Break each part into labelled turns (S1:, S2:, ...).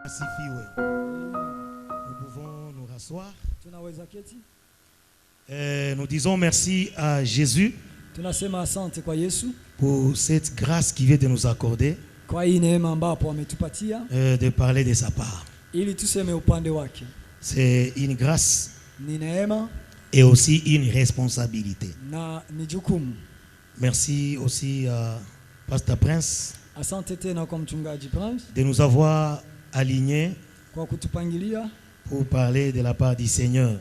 S1: Nous pouvons nous rasseoir. Nous disons merci à Jésus pour cette grâce qu'il vient de nous accorder de parler de sa part. C'est une grâce et aussi une responsabilité. Merci aussi à Pasteur Prince de nous avoir alignés pour parler de la part du Seigneur.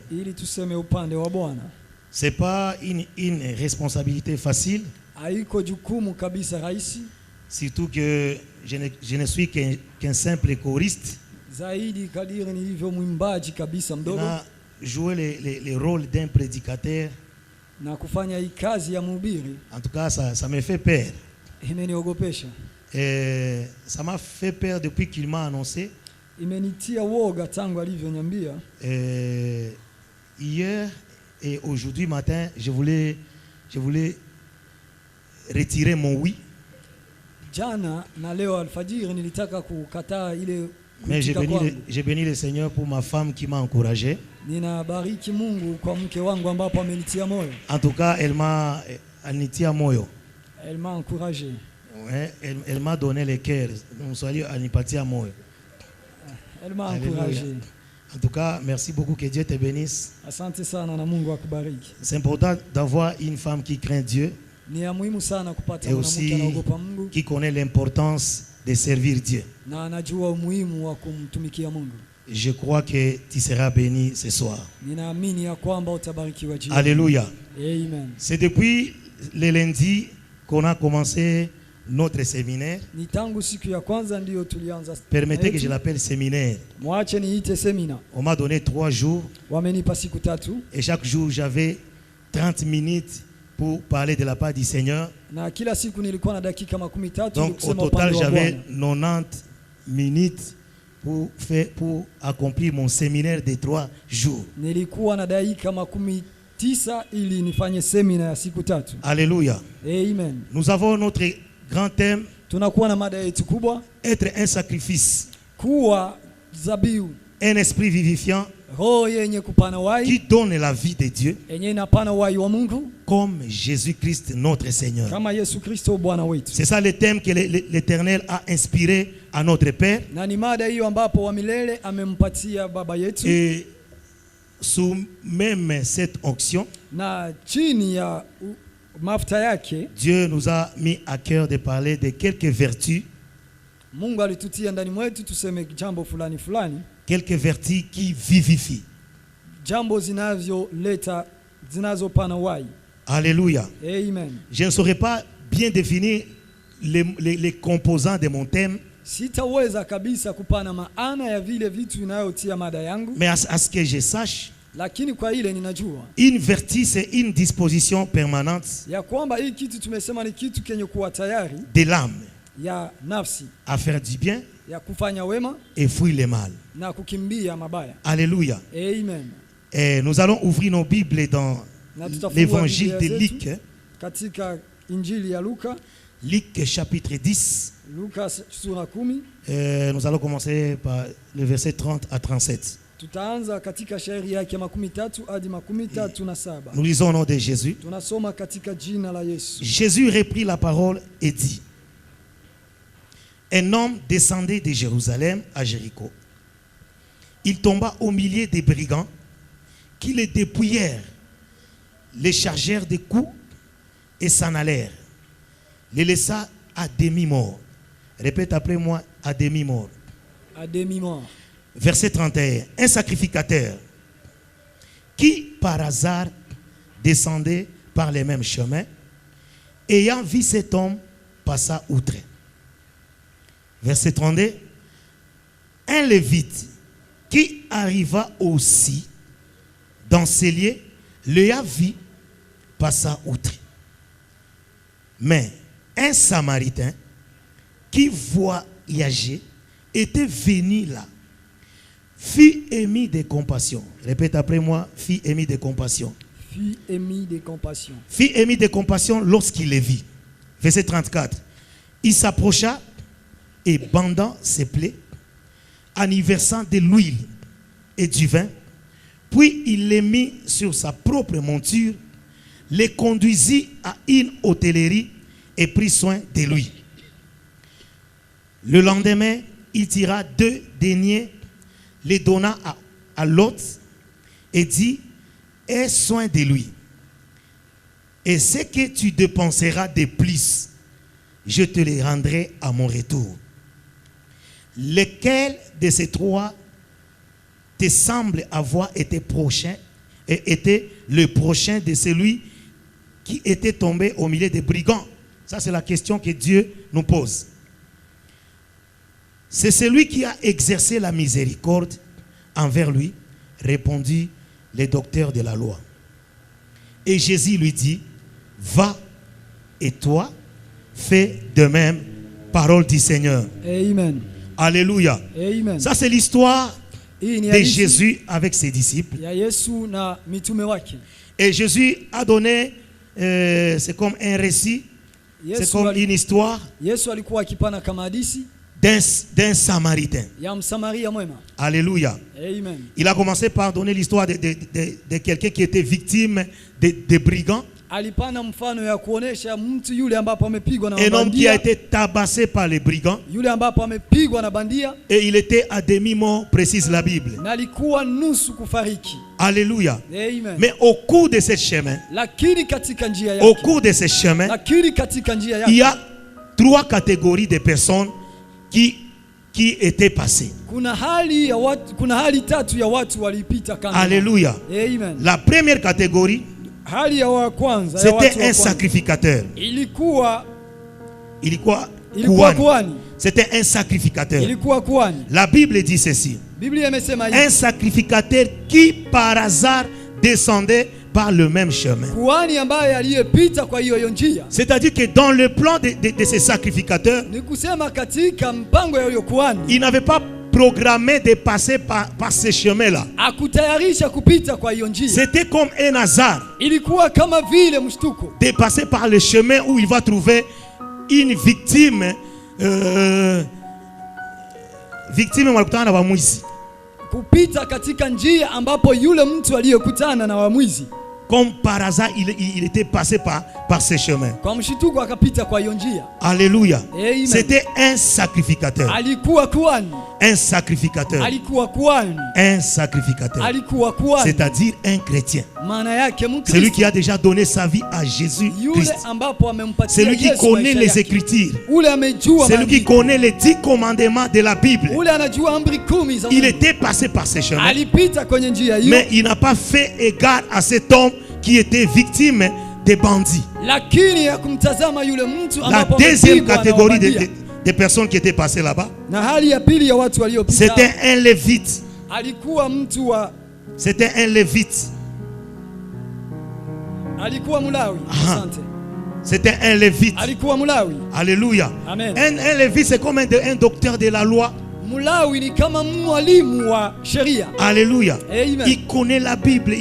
S1: Ce n'est pas une responsabilité facile, surtout que je ne suis qu'un simple choriste. Jouer les rôles d'un prédicateur, en tout cas ça me fait peur. Et ça m'a fait peur depuis qu'il m'a annoncé. Hier et aujourd'hui matin, je voulais retirer mon oui. Mais j'ai béni le Seigneur pour ma femme qui m'a encouragé. En tout cas, elle m'a encouragé. Ouais, elle m'a donné le cœur. Elle m'a encouragé. En tout cas, merci beaucoup, que Dieu te bénisse. C'est important d'avoir une femme qui craint Dieu et aussi qui connaît l'importance de servir Dieu. Je crois que tu seras béni ce soir. Alléluia. C'est depuis le lundi qu'on a commencé notre séminaire. Permettez que je l'appelle séminaire. On m'a donné 3 jours. Et chaque jour, j'avais 30 minutes pour parler de la part du Seigneur. Donc au total, j'avais 90 minutes pour accomplir mon séminaire de 3 jours. Alléluia.
S2: Amen.
S1: Nous avons notre grand thème, être un sacrifice, un esprit vivifiant qui donne la vie de Dieu, comme Jésus-Christ notre Seigneur. C'est ça le thème que l'Éternel a inspiré à notre Père. Et sous même cette onction, Dieu nous a mis à cœur de parler de quelques vertus. Quelques vertus qui vivifient. Alléluia.
S2: Amen.
S1: Je ne saurais pas bien définir les composants de mon thème. Mais à ce que je sache, une vertu, c'est une disposition permanente de l'âme à faire du bien et fuir le mal. Alléluia.
S2: Amen.
S1: Et nous allons ouvrir nos Bibles dans l'évangile de Luc. Luc chapitre 10. Nous allons commencer par le verset 30 à 37. Nous lisons au nom de Jésus. Jésus reprit la parole et dit: un homme descendait de Jérusalem à Jéricho. Il tomba au milieu des brigands qui le dépouillèrent, les chargèrent de coups et s'en allèrent, les laissa à demi-mort. Répète après moi: à demi-mort.
S2: À demi-mort.
S1: Verset 31. Un sacrificateur qui par hasard descendait par les mêmes chemins, ayant vu cet homme, passa outre. Verset 32. Un lévite qui arriva aussi dans ces lieux, le vit, passa outre. Mais un samaritain qui voyageait était venu là, fut émis de compassion. Répète après moi: fut émis de compassion.
S2: Fut émis de compassion.
S1: Fut émis de compassion lorsqu'il les vit. Verset 34. Il s'approcha et bandant ses plaies, en y versant de l'huile et du vin. Puis il les mit sur sa propre monture, les conduisit à une hôtellerie et prit soin de lui. Le lendemain, il tira 2 deniers, les donna à l'hôte et dit: aie soin de lui. Et ce que tu dépenseras de plus, je te les rendrai à mon retour. Lequel de ces 3 te semble avoir été prochain et était le prochain de celui qui était tombé au milieu des brigands? Ça, c'est la question que Dieu nous pose. C'est celui qui a exercé la miséricorde envers lui, répondit le docteur de la loi. Et Jésus lui dit: va, et toi, fais de même. Parole du Seigneur.
S2: Amen.
S1: Alléluia.
S2: Amen.
S1: Ça, c'est l'histoire
S2: Hii ni
S1: de
S2: hadithi
S1: Jésus avec ses disciples.
S2: ya Yesu na mitume wake.
S1: Et Jésus a donné, c'est comme un récit, c'est comme une histoire
S2: Yesu alikuwa akipana kama hadithi
S1: d'un Samaritain.
S2: ya Msamaria mwema.
S1: Alléluia.
S2: Amen.
S1: Il a commencé par donner l'histoire de quelqu'un qui était victime de brigands.
S2: Alipana mfano ya kuonesha mtu yule ambapo amepigwa na
S1: Un homme qui a
S2: bandia,
S1: été tabassé par les brigands.
S2: yule ambapo amepigwa na bandia
S1: Et il était à demi-mort, précise la Bible.
S2: na alikuwa nusu kufariki.
S1: Alléluia.
S2: Amen.
S1: Mais au cours de ce chemin,
S2: Lakini katika njia
S1: au
S2: yake,
S1: cours de ce chemin,
S2: lakini katika njia
S1: il y
S2: yake
S1: a 3 catégories de personnes qui étaient passées.
S2: kuna hali ya watu, kuna hali 3 ya watu walipita kando.
S1: Alléluia.
S2: Amen.
S1: La première catégorie,
S2: Hali ya wa kwanza, ya watu
S1: c'était
S2: wa
S1: un
S2: kwanza
S1: sacrificateur.
S2: ilikuwa
S1: Ilikuwa
S2: kuhani.
S1: kuhani. C'était un sacrificateur.
S2: Ilikuwa kuhani.
S1: La Bible dit ceci:
S2: Biblia imesema
S1: un
S2: hivi,
S1: sacrificateur qui par hasard descendait par le même chemin.
S2: kuhani ambaye aliyepita kwa hiyo njia.
S1: C'est-à-dire que dans le plan de ces sacrificateurs,
S2: Ni kusema katika mpango ya huyo kuhani,
S1: il n'avait pas programmé de passer par ce chemin-là.
S2: akutayarisha kupita kwa hiyo njia.
S1: C'était comme un hasard
S2: Ilikuwa kama vile mshtuko,
S1: de passer par le chemin où il va trouver une victime. Victime walikutana na wamwizi.
S2: kupita katika njia ambapo yule mtu aliyekutana na wamwizi,
S1: Comme par hasard, il était passé par ce chemin.
S2: kwa mshtuko akapita kwa hiyo njia.
S1: Alléluia.
S2: Amen.
S1: C'était un sacrificateur.
S2: Alikuwa kuhani,
S1: Un sacrificateur.
S2: alikuwa kuhani,
S1: Un sacrificateur.
S2: alikuwa kuhani,
S1: C'est-à-dire un chrétien.
S2: maana yake
S1: Celui
S2: Mkristo,
S1: qui a déjà donné sa vie à Jésus
S2: yule
S1: Christ.
S2: ambapo amempatia
S1: Celui qui
S2: Yesu
S1: connaît
S2: maisha
S1: les
S2: yake.
S1: Écritures.
S2: Ule amejua
S1: Celui qui
S2: maandiko.
S1: connaît les 10 commandements de la Bible.
S2: Ule anajua amri 10 za
S1: Il
S2: Mungu.
S1: était passé par ce chemin.
S2: Alipita kwenye njia hiyo,
S1: Mais il n'a pas fait égard à cet homme qui était victime des bandits.
S2: lakini ya kumtazama yule mtu
S1: La
S2: ambapo
S1: deuxième
S2: amepigwa na
S1: catégorie
S2: wabandia.
S1: de personnes qui étaient passées là-bas,
S2: Na hali ya pili ya watu waliopita,
S1: c'était un lévite.
S2: alikuwa mtu wa,
S1: C'était un lévite.
S2: alikuwa Mlawi.
S1: Aha.
S2: Asante.
S1: C'était un lévite.
S2: Alikuwa Mlawi.
S1: Alléluia.
S2: Amen.
S1: Un lévite, c'est comme un docteur de la loi.
S2: Mlawi ni kama mwalimu wa sheria.
S1: Alléluia.
S2: Amen.
S1: Il connaît la Bible.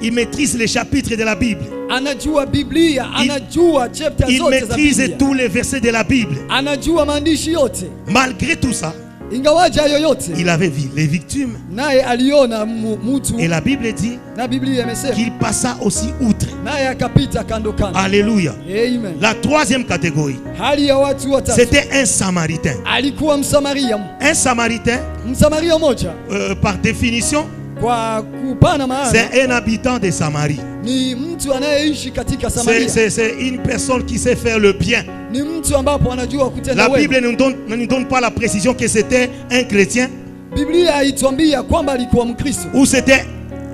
S1: Il maîtrise les chapitres de la Bible.
S2: Anajua Biblia, anajua chapter
S1: Il
S2: zote za
S1: maîtrise
S2: Biblia.
S1: tous les versets de la Bible.
S2: Anajua maandishi yote.
S1: Malgré tout ça,
S2: Ingawaja yoyote,
S1: il avait vu les victimes.
S2: naye aliona mtu,
S1: Et la Bible dit
S2: na Biblia imesema
S1: qu'il passa aussi outre.
S2: naye akapita kando kando.
S1: Alléluia.
S2: Amen.
S1: La troisième catégorie,
S2: Hali ya watu watatu,
S1: c'était un Samaritain.
S2: alikuwa Msamaria.
S1: Un Samaritain,
S2: Msamaria moja
S1: par définition,
S2: kwa kupana maana
S1: c'est un habitant de Samarie.
S2: ni mtu anayeishi katika Samaria.
S1: C'est une personne qui sait faire le bien.
S2: Ni mtu ambapo anajua kutenda
S1: La Bible
S2: wema.
S1: ne nous donne pas la précision que c'était un chrétien
S2: Biblia haituambia kwamba alikuwa Mkristo
S1: ou c'était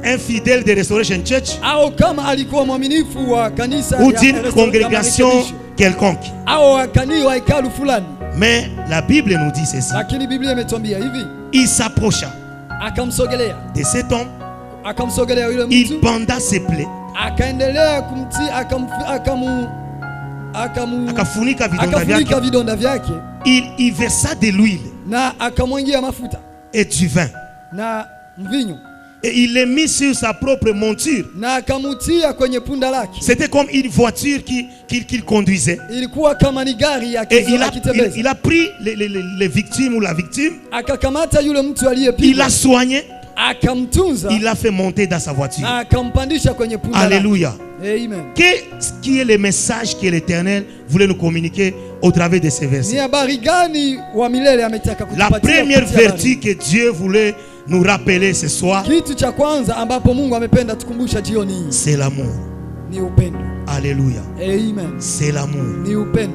S1: un fidèle de Restoration Church
S2: au kama alikuwa mwaminifu wa kanisa
S1: ou
S2: ya
S1: d'une
S2: Restoration
S1: congrégation
S2: Marekebisho,
S1: quelconque.
S2: au wakani wa hekalu fulani.
S1: Mais la Bible nous dit ceci.
S2: Lakini Biblia imetuambia hivi,
S1: Il s'approcha
S2: akamsogelea,
S1: de cet homme,
S2: akamsogelea yule
S1: il
S2: mtu,
S1: banda ses plaies,
S2: akaendelea kumtii,
S1: akafunika vidonda
S2: akafunika
S1: vyake,
S2: vidonda vyake
S1: il y versa de l'huile
S2: na akamwangia mafuta
S1: et du vin.
S2: na mvinyo.
S1: et il l'a mis sur sa propre monture.
S2: na akamutia kwenye punda lake.
S1: C'était comme une voiture qu'il conduisait.
S2: Ilikuwa kama ni gari
S1: Et
S2: akitembeza.
S1: il a pris les victimes ou la victime,
S2: Akakamata yule mtu
S1: il
S2: aliyepigwa,
S1: l'a soigné,
S2: akamtunza,
S1: il l'a fait monter dans sa voiture.
S2: na akampandisha kwenye punda lake.
S1: Alléluia.
S2: Amen.
S1: Qu'est-ce qui est le message que l'Éternel voulait nous communiquer au travers de ces
S2: Ni
S1: versets?
S2: habari gani wa milele ametaka
S1: La
S2: kutupatia?
S1: première
S2: kupitia habari?
S1: vertu que Dieu voulait nous rappeler ce soir,
S2: Kitu cha kwanza ambapo Mungu amependa tukumbusha jioni hii
S1: c'est l'amour.
S2: ni upendo.
S1: Alléluia.
S2: Amen.
S1: C'est l'amour.
S2: Ni upendo.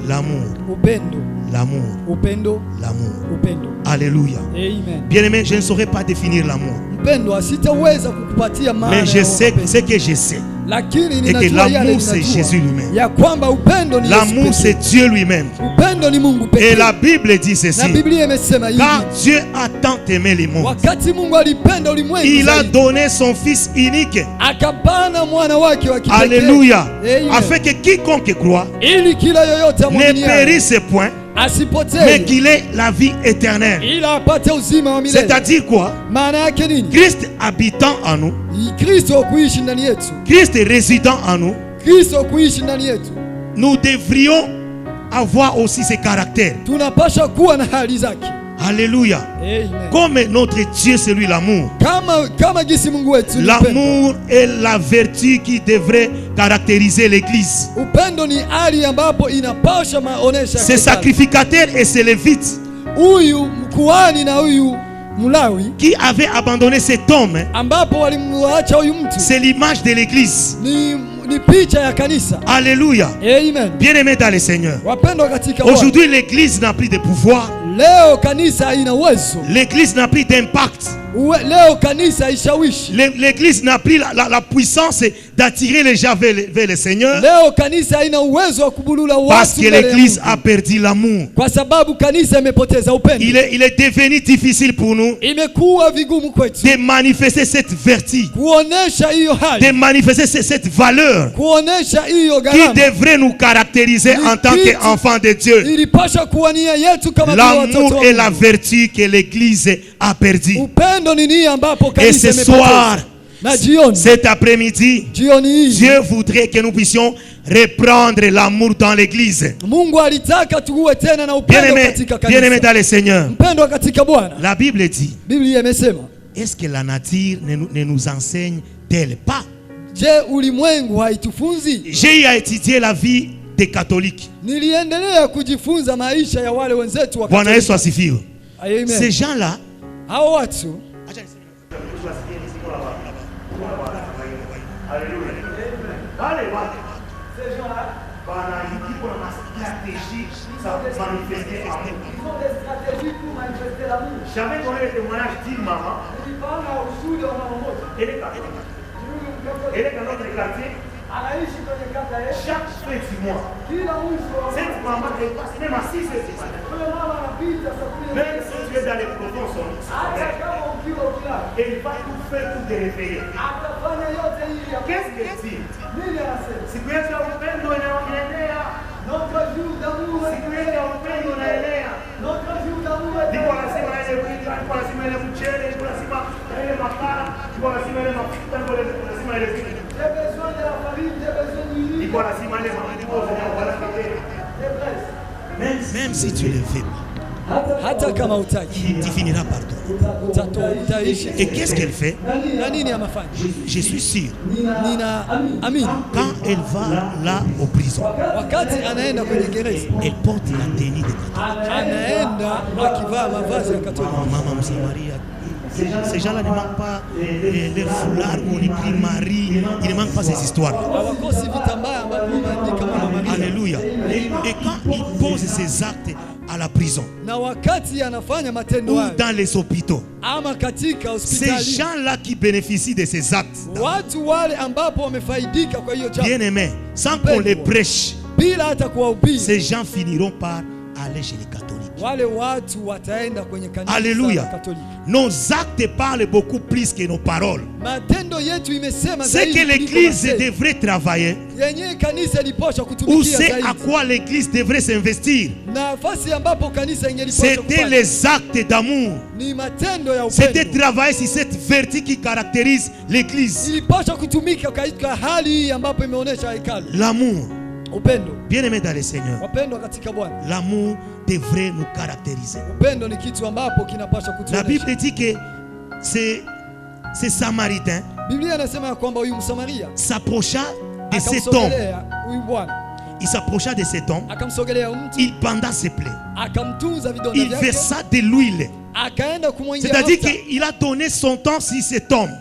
S1: L'amour.
S2: Upendo.
S1: L'amour.
S2: Upendo.
S1: L'amour.
S2: Upendo.
S1: Alléluia.
S2: Amen.
S1: Bien-aimé, je ne saurais pas définir l'amour.
S2: Mpendwa, sitaweza kukupatia maana
S1: Mais je
S2: ya
S1: sais
S2: upendo.
S1: ce que je sais.
S2: Lakini
S1: Et que
S2: ninajua yale
S1: l'amour, c'est
S2: ninajua,
S1: Jésus lui-même.
S2: ya kwamba upendo ni Yesu
S1: L'amour,
S2: pekee.
S1: c'est Dieu lui-même.
S2: Upendo ni Mungu
S1: Et
S2: pekee.
S1: la Bible dit
S2: Na
S1: ceci.
S2: Biblia imesema hivi,
S1: Car Dieu a tant aimé les mondes,
S2: wakati Mungu alipenda ulimwengu
S1: il a
S2: zaidi,
S1: donné son Fils unique.
S2: akapana mwana wake wa kipekee.
S1: Alléluia.
S2: Amen.
S1: Afin que quiconque croit
S2: Ili kila yoyote
S1: ne
S2: amwaminiaye
S1: périsse point, mais
S2: asipotee,
S1: qu'il ait la vie éternelle.
S2: ila apate uzima wa milele.
S1: C'est-à-dire quoi?
S2: Maana yake nini?
S1: Christ habitant en nous,
S2: Kristo kuishi ndani yetu,
S1: Christ résidant en nous,
S2: Kristo kuishi ndani yetu,
S1: nous devrions avoir aussi ses caractères.
S2: tunapasha kuwa na hali zake.
S1: Alléluia.
S2: Amen.
S1: Comme notre Dieu, c'est lui l'amour.
S2: Kama gisi Mungu wetu ni upendo.
S1: L'amour est la vertu qui devrait caractériser l'Église.
S2: Upendo ni hali ambapo inapasha maonesha
S1: Ces
S2: kanisa.
S1: sacrificateurs et ces lévites
S2: Huyu mkuhani na huyu Mlawi
S1: qui avaient abandonné cet homme,
S2: ambapo walimwacha huyu mtu
S1: c'est l'image de l'Église.
S2: ni picha ya kanisa.
S1: Alléluia.
S2: Amen.
S1: Bien-aimés dans le Seigneur.
S2: Wapendwa katika Bwana.
S1: Aujourd'hui, l'Église n'a plus de pouvoir.
S2: Leo kanisa haina uwezo.
S1: L'Église n'a plus d'impact.
S2: Leo kanisa haishawishi.
S1: L'Église n'a plus la puissance d'attirer les gens vers le Seigneur.
S2: Leo kanisa haina uwezo wa kubulula
S1: Parce
S2: watu
S1: que
S2: mbele ya
S1: l'Église
S2: Mungu.
S1: a perdu l'amour.
S2: Kwa sababu kanisa imepoteza upendo.
S1: Il est devenu difficile pour nous
S2: Imekuwa vigumu kwetu
S1: de manifester cette vertu,
S2: kuonesha hiyo hali,
S1: de manifester cette valeur
S2: kuonesha hiyo
S1: qui
S2: gharama.
S1: devrait nous caractériser en tant qu'enfants de Dieu.
S2: Ilipasha kuwa nia yetu kama vile watoto
S1: L'amour
S2: wa
S1: est la
S2: Mungu.
S1: vertu que l'Église a perdue.
S2: Upendo ni nia ambapo
S1: Et
S2: kanisa
S1: ce
S2: imepoteza.
S1: soir,
S2: Na jioni,
S1: cet après-midi,
S2: jioni hii
S1: Dieu voudrait que nous puissions reprendre l'amour dans l'Église.
S2: Mungu alitaka tuwe tena na upendo
S1: Bien-aimés
S2: katika
S1: bien-aimés
S2: kanisa.
S1: dans le Seigneur,
S2: Mpendo katika Bwana.
S1: la Bible dit,
S2: Biblia imesema,
S1: est-ce que la nature ne nous enseigne-t-elle pas?
S2: je, ulimwengu haitufunzi?
S1: J'ai étudié la vie des catholiques.
S2: Niliendelea kujifunza maisha ya wale wenzetu wa
S1: Bwana
S2: Katoliki.
S1: Yesu asifiwe.
S2: Amen.
S1: Ces gens-là,
S2: Hao watu
S1: j'avais donné le témoignage d'une maman. Elle est dans notre quartier. Chaque fin du mois, cette maman dépasse même à 6 heures du matin. Même si tu es dans les profonds sommeils, et il va tout faire pour te réveiller. Qu'est-ce qu'elle dit? Siku yetu ya upendo inaenea. Siku yetu ya upendo inaenea. Ndipo lazima lazima ile mchele, ndipo lazima ile makara, ndipo lazima ile mafuta, ndipo lazima ile vitu. Ndipo lazima ile manguo wala kitendo. Même si tu le fais pas,
S2: hata kama utaki
S1: tu finiras par toi.
S2: utaishi.
S1: Et qu'est-ce qu'elle fait?
S2: Na nini amafanya?
S1: Je suis sûr,
S2: Nina amini
S1: quand elle va là aux prisons,
S2: wakati anaenda kwenye gereza,
S1: elle porte la tenue de catholique.
S2: anaenda akivaa mavazi ya Katoliki.
S1: Maman Moussa Maria, ces gens-là ne manquent pas leur foulard où on écrit Marie, ils ne manquent pas ces histoires.
S2: Hawakosi vitambaa ambavyo wameandika Mama Maria.
S1: Alléluia. Et quand ils posent ces actes à la prison
S2: Na wakati anafanya matendo
S1: ou
S2: hayo
S1: dans les hôpitaux,
S2: ama katika
S1: ces
S2: hospitali,
S1: gens-là qui bénéficient de ces actes,
S2: watu wale ambapo wamefaidika kwa hiyo jambo
S1: bien aimés, sans qu'on les prêche,
S2: bila hata kuwahubiri,
S1: ces gens finiront par aller chez les catholiques.
S2: Wale watu wataenda kwenye kanisa
S1: Alléluia.
S2: la Katoliki.
S1: Nos actes parlent beaucoup plus que nos paroles.
S2: Matendo yetu imesema
S1: C'est
S2: zaidi
S1: que
S2: kuliko
S1: l'église
S2: masemi.
S1: devrait travailler.
S2: Yenyewe kanisa ilipaswa
S1: Ou
S2: kutumikia
S1: c'est
S2: zaidi.
S1: à quoi l'église devrait s'investir.
S2: Nafasi ambapo kanisa ingelipaswa
S1: C'était
S2: kufanya
S1: les actes d'amour.
S2: ni matendo ya
S1: C'était
S2: upendo.
S1: travailler sur cette vertu qui caractérise l'église.
S2: Ilipaswa kutumika katika hali hii ambapo imeonyesha hekalu.
S1: L'amour.
S2: Upendo.
S1: Bien-aimés dans le Seigneur,
S2: Wapendwa katika Bwana.
S1: l'amour devrait nous caractériser.
S2: Upendo ni kitu ambapo kinapaswa
S1: La
S2: kutuonyesha.
S1: Bible dit que ces Samaritains
S2: Biblia inasema ya kwamba huyu Msamaria
S1: s'approcha de cet homme.
S2: akamsogelea huyu bwana,
S1: Il s'approcha de cet homme.
S2: akamsogelea huyu mtu,
S1: Il banda ses plaies.
S2: akamtunza vidonda
S1: Il
S2: vyake,
S1: versa de l'huile.
S2: akaenda kumwangia
S1: C'est-à-dire
S2: mafuta.
S1: qu'il a donné son temps sur cet homme.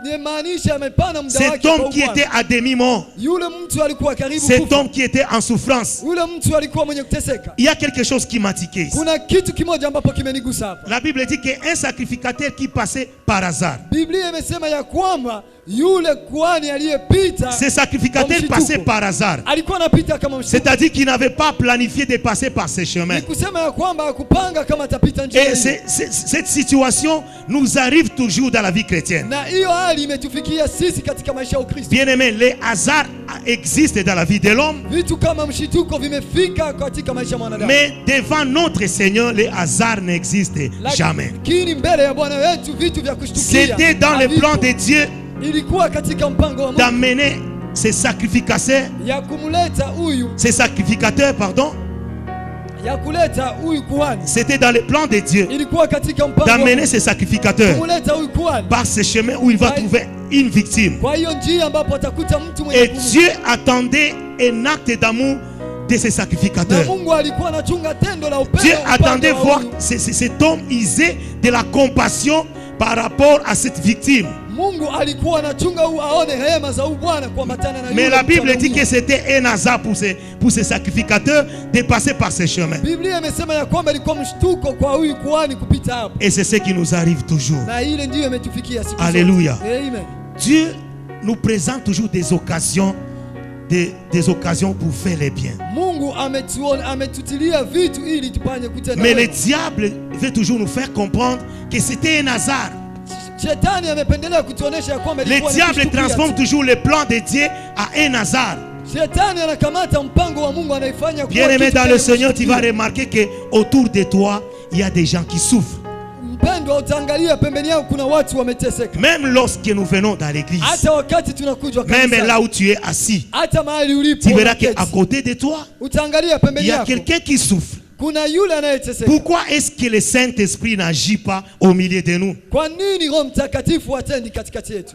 S2: Nimaanisha amepana muda
S1: Cet
S2: wake
S1: homme
S2: kwa
S1: qui
S2: Bwana.
S1: était à demi-mort.
S2: Yule mtu alikuwa karibu
S1: Cet
S2: kufa.
S1: homme qui était en souffrance.
S2: Yule mtu alikuwa mwenye kuteseka.
S1: Il y a quelque chose qui m'a tiqué ici.
S2: Kuna kitu kimoja ambapo kimenigusa hapa.
S1: La Bible dit qu'un sacrificateur qui passait par hasard.
S2: Biblia imesema ya kwamba yule kuhani aliyepita
S1: Ce sacrificateur
S2: kwa
S1: passait
S2: mshituko,
S1: par hasard.
S2: alikuwa anapita kama mshtuko.
S1: C'est-à-dire qu'il n'avait pas planifié de passer par ce chemin.
S2: Ni kusema ya kwamba hakupanga kama atapita njia
S1: Et
S2: hii.
S1: cette situation nous arrive toujours dans la vie chrétienne.
S2: Na hiyo hali imetufikia sisi katika maisha ya Ukristo.
S1: Bien-aimés, les hasards existent dans la vie de l'homme.
S2: Vitu kama mshituko vimefika katika maisha ya mwanadamu.
S1: Mais devant notre Seigneur, les hasards n'existent jamais.
S2: Lakini mbele ya Bwana wetu vitu vya kushtukia.
S1: C'était dans le
S2: havipo.
S1: plan de Dieu
S2: Ilikuwa katika mpango wa Mungu
S1: d'amener ces sacrificateurs,
S2: ya kumleta huyu, ya kuleta huyu kuhani.
S1: c'était dans le plan de Dieu
S2: Ilikuwa katika mpango wa
S1: d'amener
S2: Mungu
S1: ces sacrificateurs
S2: kumleta huyu kuhani
S1: par ce chemin où il va trouver une victime.
S2: kwa hiyo njia ambapo atakuta mtu mwenye
S1: Et
S2: kumu.
S1: Dieu attendait un acte d'amour de ces
S2: Na
S1: sacrificateurs.
S2: Mungu alikuwa anachunga tendo la upendo.
S1: Dieu
S2: upande
S1: attendait
S2: wa
S1: voir
S2: huyu.
S1: cet homme user de la compassion par rapport à cette victime.
S2: Mungu alikuwa anachunga huyu aone rehema za huyu Bwana kuambatana na
S1: Mais
S2: yule
S1: la
S2: mtu
S1: Bible dit
S2: anaumia.
S1: que c'était un hasard pour ces sacrificateurs de passer par ce chemin.
S2: Biblia imesema ya kwamba ilikuwa mshtuko kwa huyu kuhani kupita hapo.
S1: Et c'est ce qui nous arrive toujours.
S2: Na ile ndiyo imetufikia siku zote.
S1: Alléluia.
S2: Amen.
S1: Dieu nous présente toujours des occasions, des occasions pour faire le bien.
S2: Mungu ametutilia vitu ili tupanye kutenda
S1: Mais le
S2: wema.
S1: diable veut toujours nous faire comprendre que c'était un hasard.
S2: Shetani amependelea kutuonesha ya kwamba
S1: Le
S2: ilikuwa ni
S1: diable
S2: kushtukia
S1: transforme
S2: tu.
S1: toujours le plan de Dieu à un hasard.
S2: Shetani anakamata mpango wa Mungu anaifanya kuwa
S1: Bien-aimé
S2: kitu
S1: dans
S2: chenye
S1: le Seigneur, tu vas
S2: kushtukia.
S1: remarquer que autour de toi, il y a des gens qui souffrent.
S2: Mpendwa, utaangalia pembeni yao kuna watu wameteseka.
S1: Même lorsque nous venons dans l'église,
S2: Hata wakati tunakuja
S1: même
S2: kanisani,
S1: là où tu es assis,
S2: hata mahali ulipo
S1: tu verras
S2: unaketi,
S1: qu'à côté de toi,
S2: utaangalia
S1: il
S2: pembeni
S1: y a
S2: yako
S1: quelqu'un qui souffre.
S2: kuna yule anayeteseka.
S1: Pourquoi est-ce que le Saint-Esprit n'agit pas au milieu de nous?
S2: Kwa nini Roho Mtakatifu hatendi katikati yetu?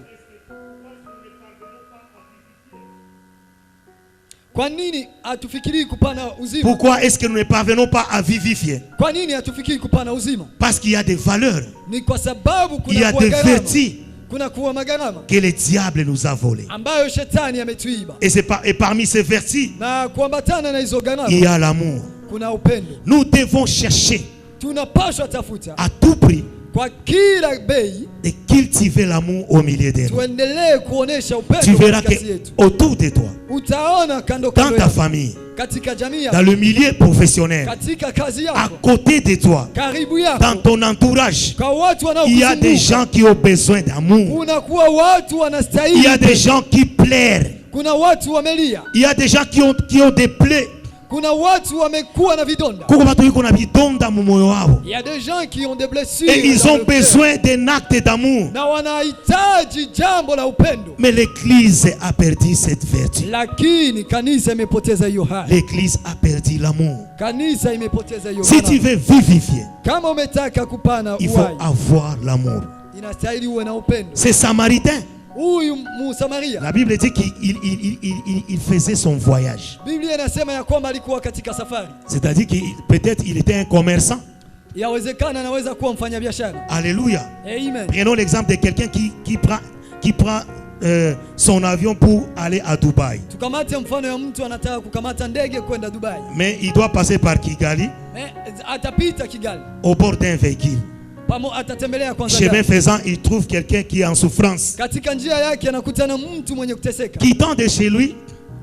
S2: Kwa nini hatufikiri kupana uzima?
S1: Pourquoi est-ce que nous ne parvenons pas à vivifier?
S2: Kwa nini hatufikiri kupana uzima?
S1: Parce qu'il y a des valeurs,
S2: Ni kwa sababu
S1: il y
S2: kuna
S1: a
S2: kuwa
S1: des
S2: gharama.
S1: vertus
S2: Kuna kuwa magarama
S1: que le diable nous a volées.
S2: ambayo shetani ametuiba.
S1: Et parmi ces vertus,
S2: Na kuambatana na hizo gharama
S1: il y a l'amour.
S2: kuna upendo.
S1: Nous devons chercher
S2: Tunapaswa tafuta
S1: à tout prix
S2: kwa kila bei
S1: de cultiver l'amour au milieu de nous.
S2: tuendelee kuonesha
S1: Tu
S2: upendo
S1: verras
S2: katikati yetu.
S1: que autour de toi,
S2: Utaona kando
S1: dans
S2: kando
S1: ta
S2: yako,
S1: famille,
S2: katika jamii
S1: dans
S2: yako,
S1: le milieu professionnel,
S2: katika kazi
S1: à
S2: yako,
S1: côté de toi,
S2: karibu
S1: dans
S2: yako,
S1: ton entourage,
S2: kwa watu
S1: il y a des
S2: wanaokuzunguka.
S1: gens qui ont besoin d'amour.
S2: Kuna kuwa watu
S1: Il y a
S2: wanastahili,
S1: des gens qui pleurent.
S2: kuna watu wamelia,
S1: Il y a des gens qui ont des plaies.
S2: kuna watu wamekuwa na vidonda.
S1: Kuko batu biko na vidonda mu moyo wao.
S2: Il y a des gens qui ont des blessures
S1: Et ils
S2: dans
S1: ont
S2: le cœur.
S1: besoin d'un acte d'amour.
S2: Na wanahitaji jambo la upendo,
S1: Mais l'Église a perdu cette vertu.
S2: lakini kanisa imepoteza hiyo hali.
S1: L'Église a perdu l'amour.
S2: Kanisa imepoteza hiyo
S1: Si tu
S2: hali.
S1: veux vivifier,
S2: Kama umetaka kupana
S1: il faut
S2: uhai,
S1: avoir l'amour.
S2: inastahili uwe na upendo.
S1: Ces Samaritains,
S2: Huyu Msamaria,
S1: la Bible dit qu'il faisait son voyage.
S2: Biblia inasema ya kwamba alikuwa katika safari.
S1: C'est-à-dire qu'il peut-être il était un commerçant.
S2: Yawezekana anaweza kuwa mfanyabiashara.
S1: Alléluia.
S2: Amen.
S1: Prenons l'exemple de quelqu'un qui prend son avion pour aller à Dubaï.
S2: Tukamate mfano ya mtu anataka kukamata ndege kwenda Dubai.
S1: Mais il doit passer par Kigali
S2: Atapita Kigali.
S1: au bord d'un véhicule.
S2: Atatembelea kwanza
S1: Chemin
S2: gari.
S1: faisant, il trouve quelqu'un qui est en souffrance.
S2: Katika njia yake anakutana mtu mwenye kuteseka.
S1: Quittant de chez lui,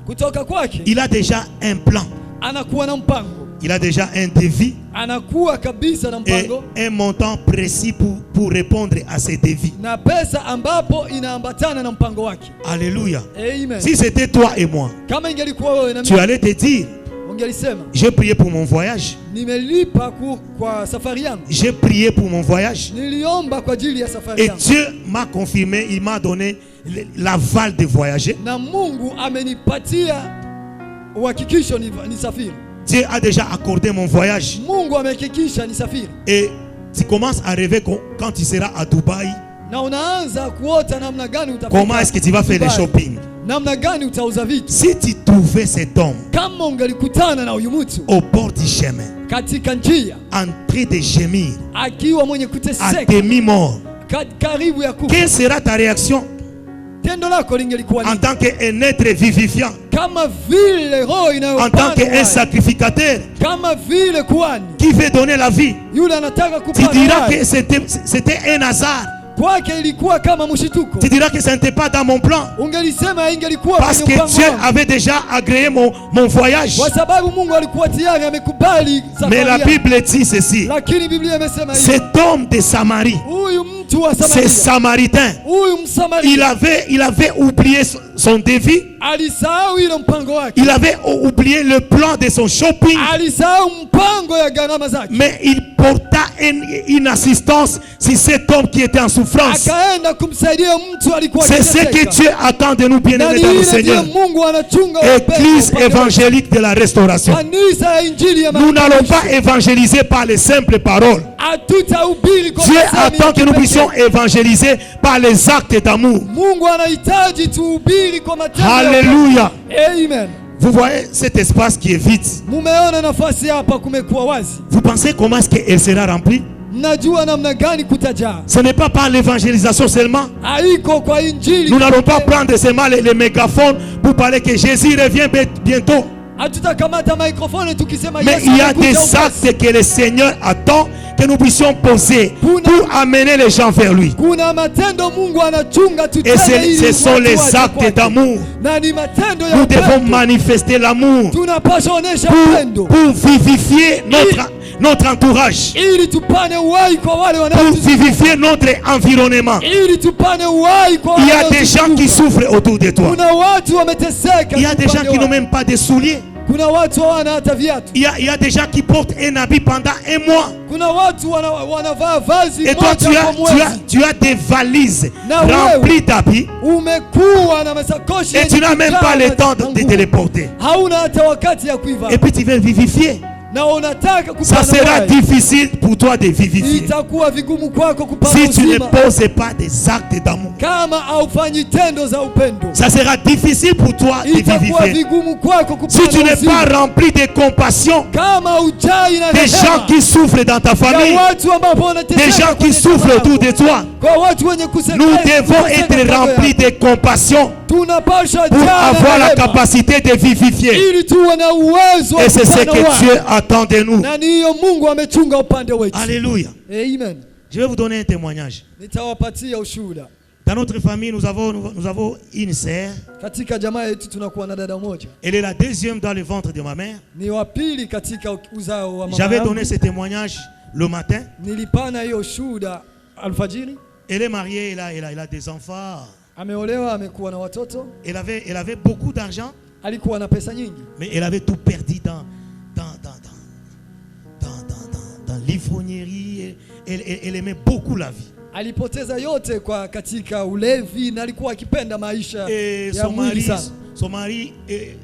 S2: Kutoka kwake
S1: il a déjà un plan.
S2: anakuwa na mpango.
S1: il a déjà un devis
S2: anakuwa kabisa na
S1: et
S2: mpango
S1: un montant précis pour répondre à ces devis.
S2: na pesa ambapo inaambatana na mpango wake.
S1: Alléluia.
S2: Amen.
S1: Si c'était toi et moi,
S2: Kama ingelikuwa wewe na
S1: tu
S2: mimi,
S1: allais te dire,
S2: ungelisema
S1: j'ai prié pour mon voyage.
S2: nimelipa kwa safari yangu,
S1: J'ai prié pour mon voyage.
S2: niliomba kwa ajili ya safari
S1: Et
S2: yangu,
S1: Dieu m'a confirmé, il m'a donné l'aval de voyager.
S2: na Mungu amenipatia uhakikisho nisafiri.
S1: Dieu a déjà accordé mon voyage.
S2: Mungu amehakikisha nisafiri.
S1: Et tu commences à rêver quand tu seras à Dubaï.
S2: Na unaanza kuota namna gani utafika.
S1: Comment est-ce que tu vas faire les shopping?
S2: Namna gani utauza vitu.
S1: Si tu trouvais cet homme
S2: Kama ungelikutana na huyu mtu
S1: au bord du chemin,
S2: katika njia,
S1: en train de gémir,
S2: akiwa mwenye
S1: à
S2: kuteseka,
S1: demi-mort,
S2: karibu ya kufa,
S1: quelle sera ta réaction
S2: tendo lako lingelikuwa
S1: en
S2: nini?
S1: tant qu'un être vivifiant,
S2: Kama vile roho
S1: en tant qu'un
S2: inayopanda,
S1: sacrificateur
S2: kama vile kuhani
S1: qui veut donner la vie?
S2: yule anataka
S1: Tu
S2: kupata
S1: diras
S2: uhai.
S1: que c'était un hasard.
S2: Kwake ilikuwa kama mshituko.
S1: Tu diras que ce n'était pas dans mon plan.
S2: Ungelisema ingelikuwa
S1: Parce
S2: kwenye
S1: que
S2: mpango
S1: Dieu
S2: wangu.
S1: avait déjà agréé mon voyage.
S2: Kwa sababu Mungu alikuwa tayari amekubali
S1: Mais
S2: safari
S1: la
S2: yangu.
S1: Bible dit ceci.
S2: Lakini Biblia imesema hivi.
S1: Cet homme de Samarie,
S2: Huyu mtu wa
S1: ces
S2: Samaria,
S1: Samaritains,
S2: huyu Msamaria
S1: il avait oublié son devis.
S2: alisahau ile mpango wake.
S1: Il avait oublié le plan de son shopping.
S2: Alisahau mpango ya gharama zake.
S1: Mais il porta une assistance sur cet homme qui était en souffrance.
S2: Akaenda kumsaidia mtu alikuwa
S1: C'est ce que
S2: akiteseka.
S1: Dieu attend de nous,
S2: Na
S1: bien-aimés
S2: ni
S1: dans le
S2: ile
S1: Seigneur.
S2: ndiyo Mungu anachunga
S1: Église
S2: upendo upande
S1: évangélique de la restauration.
S2: wetu. Kanisa ya injili ya
S1: Nous n'allons
S2: marekebisho.
S1: pas évangéliser par les simples paroles.
S2: Hatutahubiri kwa
S1: Dieu
S2: masemi ya
S1: attend que nous
S2: kipekee.
S1: puissions évangéliser par les actes d'amour.
S2: Mungu anahitaji tuhubiri kwa matendo ya
S1: Alléluia.
S2: upendo. Amen.
S1: Vous voyez cet espace qui est vide.
S2: Mumeona nafasi hapa kumekuwa wazi.
S1: Vous pensez comment est-ce qu'elle sera remplie?
S2: Mnajua namna gani kutajaa.
S1: Ce n'est pas par l'évangélisation seulement.
S2: Haiko kwa injili.
S1: Nous n'allons pas prendre seulement les mégaphones pour parler que Jésus revient bientôt.
S2: Hatutakamata microphone tukisema
S1: Mais
S2: Yesu
S1: il y a
S2: anakuja
S1: des
S2: upesi.
S1: actes que le Seigneur attend que nous puissions poser pour amener les gens vers lui.
S2: Kuna matendo Mungu anachunga
S1: Et
S2: tutende ili
S1: ce sont
S2: watu
S1: les
S2: waje
S1: actes
S2: kwake.
S1: d'amour.
S2: Na ni matendo ya
S1: Nous devons
S2: upendo.
S1: manifester l'amour
S2: Tunapaswa onyesha upendo
S1: pour vivifier notre entourage,
S2: ili tupane uhai kwa wale
S1: pour
S2: wanaotuzunguka.
S1: vivifier notre environnement.
S2: Ili tupane uhai kwa
S1: Il y
S2: wale
S1: a des gens qui
S2: wanaotuzunguka.
S1: souffrent autour de toi.
S2: Kuna watu wameteseka.
S1: Il y a des gens
S2: upande
S1: qui n'ont
S2: wao.
S1: même pas de souliers.
S2: Kuna watu hawana hata viatu.
S1: Il y a des gens qui portent un habit pendant un mois.
S2: Kuna watu wanavaa vazi
S1: Et toi,
S2: moja kwa mwezi.
S1: tu as des valises
S2: Na
S1: remplies d'habits
S2: Umekuwa na masakoshi
S1: et tu n'as même pas le temps de te les porter.
S2: hauna hata wakati ya kuivaa.
S1: Et puis tu veux vivifier.
S2: Na unataka
S1: Ça
S2: kupana
S1: sera
S2: uhai.
S1: difficile pour toi de vivifier
S2: Itakuwa vigumu kwako kupata
S1: si tu ne
S2: uzima
S1: poses pas des actes d'amour.
S2: kama haufanyi tendo za upendo.
S1: Ça sera difficile pour toi de
S2: Itakuwa
S1: vivifier
S2: vigumu kwako
S1: si
S2: kupata
S1: tu n'es
S2: uzima
S1: pas rempli de compassion.
S2: kama hujai na
S1: Des gens
S2: rehema
S1: qui souffrent dans ta
S2: ya
S1: famille,
S2: watu ambao
S1: des
S2: wanateseka
S1: gens qui
S2: kwenye
S1: souffrent
S2: jamaa
S1: autour de
S2: yako.
S1: toi.
S2: Kwa watu wenye kuseka-
S1: Nous devons
S2: kuseka
S1: être
S2: kando
S1: remplis
S2: yako.
S1: de compassion
S2: Tunapaswa
S1: pour
S2: jaa na
S1: avoir la
S2: rehema
S1: capacité de vivifier.
S2: ili tuwe na uwezo wa
S1: Et c'est ce
S2: kupana
S1: que
S2: uhai.
S1: Dieu attend de nous.
S2: Na ni hiyo Mungu amechunga upande wetu.
S1: Alléluia.
S2: Amen.
S1: Je vais vous donner un témoignage.
S2: Nitawapatia ushuhuda.
S1: Dans notre famille, nous avons une sœur.
S2: Katika jamaa yetu tunakuwa na dada moja.
S1: Elle est la deuxième dans le ventre de ma mère.
S2: Ni wa pili katika uzao wa mama
S1: J'avais
S2: yangu.
S1: donné ce témoignage le matin.
S2: Nilipana hiyo ushuhuda alfajiri.
S1: Elle est mariée, elle a des enfants.
S2: Ameolewa, amekuwa na watoto.
S1: Elle avait beaucoup d'argent,
S2: Alikuwa na pesa nyingi.
S1: mais elle avait tout perdu dans l'ivrognerie. Elle aimait beaucoup la vie.
S2: Alipoteza yote kwa katika ulevi na alikuwa akipenda maisha
S1: Et
S2: ya mwili sana.
S1: son mari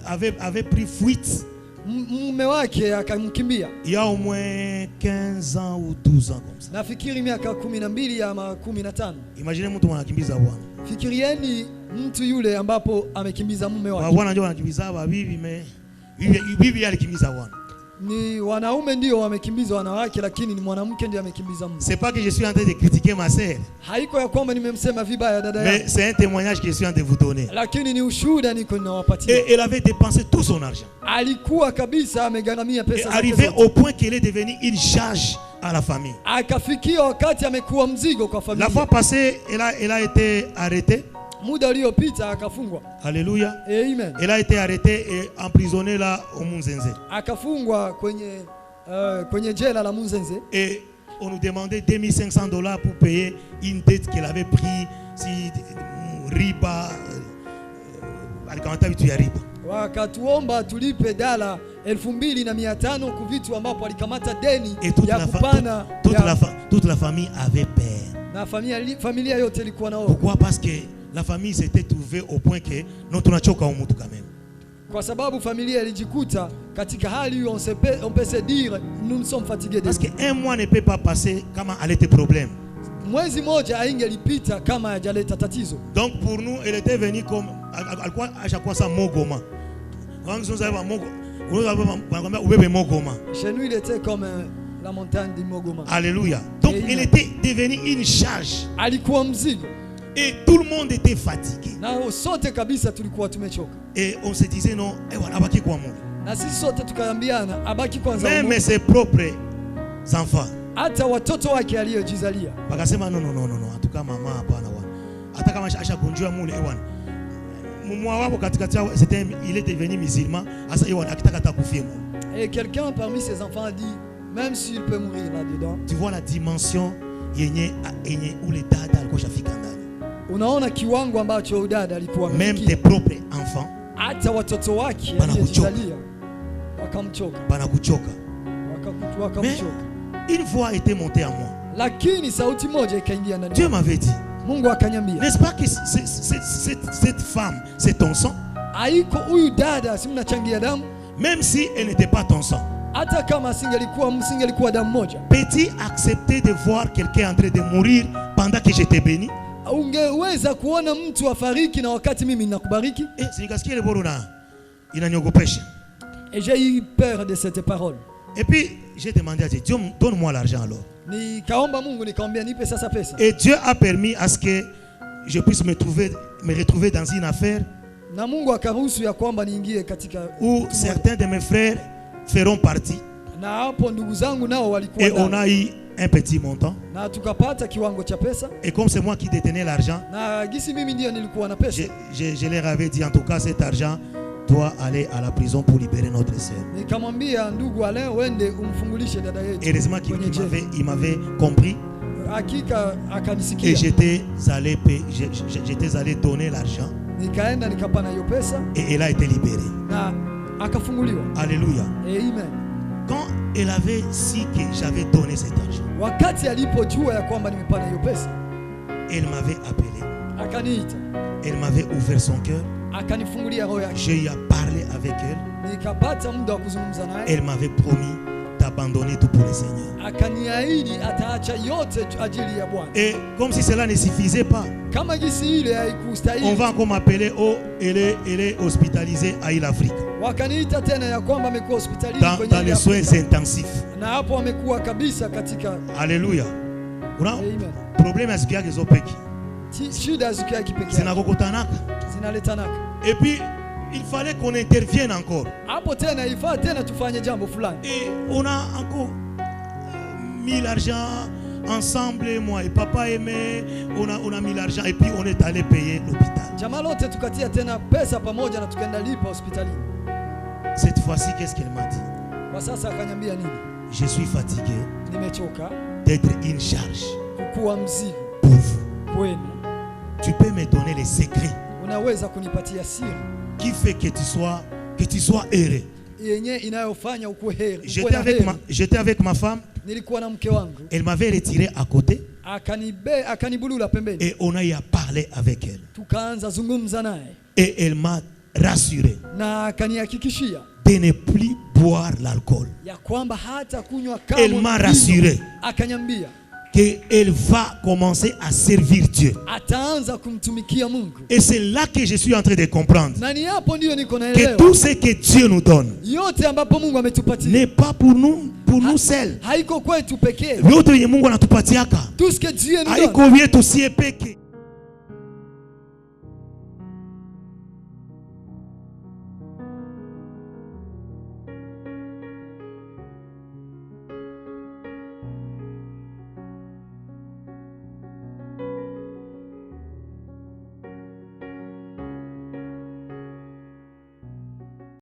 S1: avait pris fuite
S2: Mume wake akamkimbia.
S1: il y a au moins 15 ans ou 12 ans comme ça.
S2: Nafikiri miaka 12 ama 15.
S1: Imaginez mtu anakimbiza bwana.
S2: Fikirieni mtu yule ambapo amekimbiza mume wake.
S1: Bwana ndio anakimbiza bibi, mais bibi alikimbiza bwana.
S2: Ni wanaume ndio wamekimbiza wanawake, lakini ni mwanamke ndiye amekimbiza mume.
S1: C'est pas que je suis en train de critiquer ma sœur,
S2: Haiko ya kwamba nimemsema vibaya dada yangu,
S1: mais c'est un témoignage que je suis en train de vous donner.
S2: lakini ni ushuhuda niko ninawapatia.
S1: Et elle avait dépensé tout son argent.
S2: Alikuwa kabisa amegharamia
S1: Et
S2: pesa
S1: arrivé
S2: zake
S1: au
S2: zote.
S1: point qu'elle est devenue une charge à la famille.
S2: Akafikia wakati amekuwa mzigo kwa
S1: La
S2: familia.
S1: fois passée, elle a été arrêtée.
S2: muda uliopita akafungwa.
S1: Alléluia.
S2: Amen.
S1: Elle a été arrêtée et emprisonnée là au Munzenze.
S2: Akafungwa kwenye jela la Munzenze.
S1: Et on nous demandait $2,500 pour payer une dette qu'elle avait pris si riba alikamata vitu ya riba.
S2: Wakatuomba tulipe dola 2,500 kwa vitu ambapo alikamata deni ya
S1: kupana. Toute la famille avait peur.
S2: Na familia yote ilikuwa na hofu.
S1: Pourquoi? Parce que la famille s'était trouvée au point que nous tunachoka umutu quand même.
S2: Kwa sababu familia ilijikuta katika hali hiyo, on peut se dire nous sommes fatigués.
S1: Parce que un mois ne peut pas passer kama alete problème.
S2: Mwezi moja haingelipita kama hajaleta tatizo.
S1: Donc pour nous, elle était venue comme à chaque fois ça mogoma. Quand nous avons mogoma.
S2: Chez nous il était comme la montagne de Mogoma.
S1: Alléluia. Donc elle était devenue une charge.
S2: Alikuwa mzigo.
S1: Et tout le monde était fatigué.
S2: Na sote kabisa tulikuwa tumechoka.
S1: Et on se disait non, abaki kwa Mungu.
S2: Na sisi sote tukaambiana abaki kwanza Mungu.
S1: Même ses propres enfants.
S2: Hata watoto wake aliyojizalia.
S1: Bakasema non. En tout cas mama hapana bwana. Hata kama ashagonjwa mule bwana. Mumwa wako katikati c'était il est devenu musulman, asa yeye akitaka atakufia Mungu.
S2: Et quelqu'un parmi ses enfants a dit même s'il peut mourir là-dedans.
S1: Tu vois la dimension yenye où les dada alikuwa shafika ndani.
S2: Unaona kiwango ambacho udada alikuwa
S1: amefikia. Même tes propres enfants.
S2: Hata watoto wake aliyojizalia wakamchoka.
S1: Banakuchoka.
S2: Wakamchoka.
S1: Une voix était montée à moi.
S2: Lakini sauti moja ikaingia ndani.
S1: Dieu m'avait dit.
S2: Mungu akaniambia.
S1: N'est-ce pas que cette femme c'est ton sang?
S2: Haiko huyu dada si mnachangia damu?
S1: Même si elle n'était pas ton sang.
S2: Hata kama singelikuwa damu moja.
S1: Peux-tu accepter de voir quelqu'un en train de mourir pendant que je te bénis?
S2: Ungeweza kuona mtu afariki na wakati mimi ninakubariki?
S1: Sinikasikia ile boro na inaniogopesha.
S2: Et j'ai eu peur de cette parole.
S1: Et puis j'ai demandé à Dieu, donne-moi l'argent alors.
S2: Nikaomba Mungu nikamwambia nipe sasa pesa.
S1: Et Dieu a permis à ce que je puisse me retrouver dans une affaire.
S2: Na Mungu akaruhusu ya kwamba niingie katika
S1: où certains de mes frères feront partie.
S2: Na hapo ndugu zangu nao walikuwa
S1: et on a eu un petit montant.
S2: Na tukapata kiwango cha pesa.
S1: Et comme c'est moi qui détenais l'argent,
S2: na gisi mimi ndio nilikuwa na pesa.
S1: Je leur avais dit en tout cas cet argent doit aller à la prison pour libérer notre sœur.
S2: Nikamwambia ndugu Alain wende umfungulishe dada yetu.
S1: Heureusement qu'il m'avait compris.
S2: Hakika akanisikia.
S1: Et j'étais allé donner l'argent.
S2: Nikaenda nikapana hiyo pesa.
S1: Et elle a été libérée.
S2: Na akafunguliwa.
S1: Alléluia.
S2: Amen.
S1: Quand elle avait su que j'avais donné cet argent,
S2: wakati alipojua ya kwamba nimepana hiyo pesa,
S1: elle m'avait appelé.
S2: Akaniita.
S1: Elle m'avait ouvert son cœur.
S2: Akanifungulia roho yake.
S1: J'ai parlé avec elle.
S2: Nikapata muda wa kuzungumza naye.
S1: Elle m'avait promis d'abandonner tout pour le Seigneur.
S2: Akaniahidi ataacha yote ajili ya Bwana.
S1: Et comme si cela ne suffisait pas,
S2: kama gisi ile haikustahili,
S1: on va encore m'appeler, oh, elle est hospitalisée à Île Afrique.
S2: Wakaniita tena ya kwamba amekuwa hospitalini kwenye
S1: dans les soins intensifs.
S2: Na hapo amekuwa kabisa katika.
S1: Alléluia. Una problème ya siku yake zopeki.
S2: Shida siku yake pekee.
S1: Zinakokotanaka.
S2: Zinaletanaka.
S1: Et puis il fallait qu'on intervienne encore.
S2: Hapo tena ifaa tena tufanye jambo fulani.
S1: Et on a encore mis l'argent ensemble, moi et papa aimé, on a mis l'argent et puis on est allé payer l'hôpital.
S2: Jamaa lote tukatia tena pesa pamoja na tukaenda lipa hospitalini.
S1: Cette fois-ci, qu'est-ce qu'elle m'a dit?
S2: Kwa sasa akaniambia nini?
S1: Je suis fatigué
S2: nimechoka
S1: d'être une charge
S2: kuwa mzigo
S1: pour vous.
S2: Kwenu.
S1: Tu peux me donner les secrets
S2: unaweza kunipatia siri
S1: qui fait que tu sois heureux.
S2: Yenye inayofanya ukuwe heri.
S1: J'étais avec ma femme.
S2: Nilikuwa na mke wangu.
S1: Elle m'avait retiré à côté.
S2: Akanibulula pembeni.
S1: Et on a eu à parler avec elle.
S2: Tukaanza zungumza naye.
S1: Et elle m'a rassuré.
S2: Na akanihakikishia
S1: de ne plus boire l'alcool.
S2: Ya kwamba hata kunywa kama.
S1: Elle m'a rassuré.
S2: Akaniambia
S1: qu'elle va commencer à servir Dieu.
S2: Ataanza kumtumikia Mungu.
S1: Et c'est là que je suis en train de comprendre
S2: que
S1: tout ce que Dieu nous donne
S2: yote ambapo Mungu ametupatia
S1: n'est pas pour nous seuls.
S2: Haiko kwetu pekee.
S1: Yote yenye Mungu anatupatiaka
S2: tout ce que Dieu nous donne
S1: haiko vyetu sie peke.